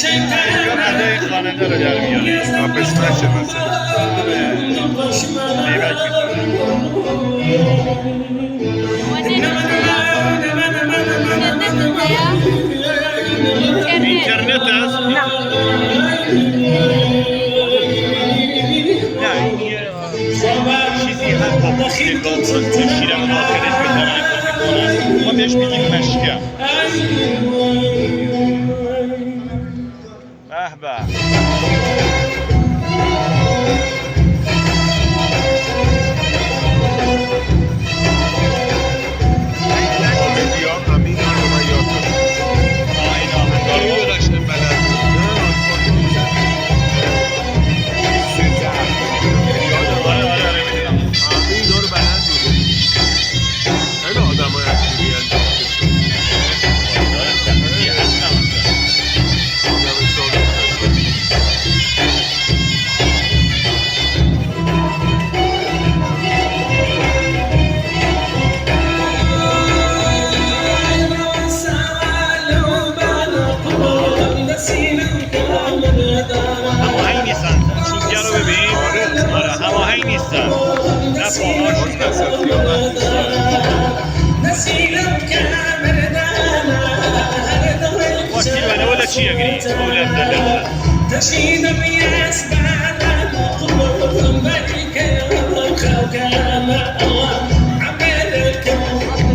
هذا خواننده رو در میاره بشنشه مثلا بیبک اینترنت است؟ نه چیزی هست با شیرم آخرش بتوانه بازی کنه ما بهش میگیم مشکه به به هماهنگ نیستن شوتگر رو ببین آره هماهنگ نیستن نه پاهاش واسیل بنه ولا چی اگری ولا بدل تشيد الرياس بعد قلوب ملك وكما الله عملكم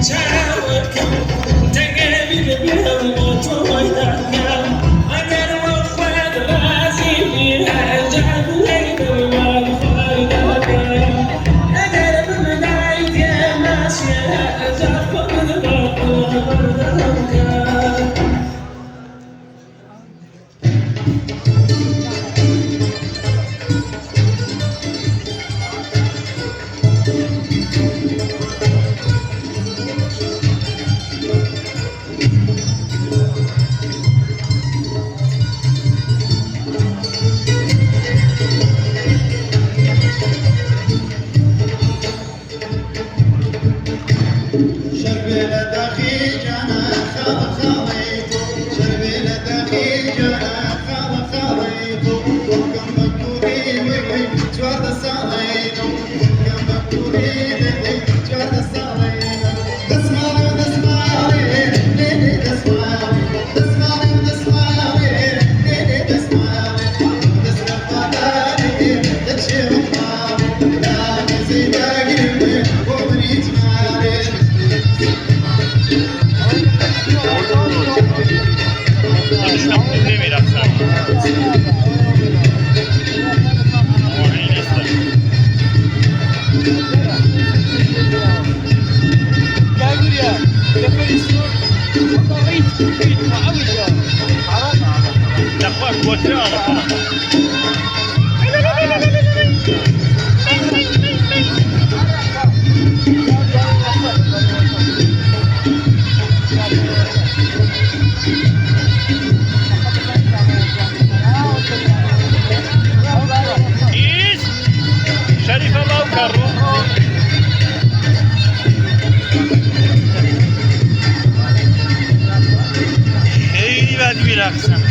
شاوركم تقابل بها الموت وياكم انا وفاد راسي فيها جعل ليل والفايدة انا من دعيت يا ماشية زفر البرد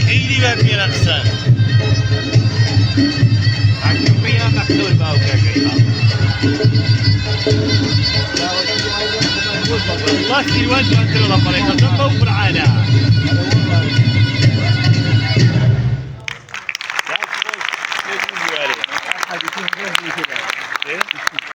خیلی بد میرقصن تکمیه مقدور با والله في وجه انت لو طريقه توفر على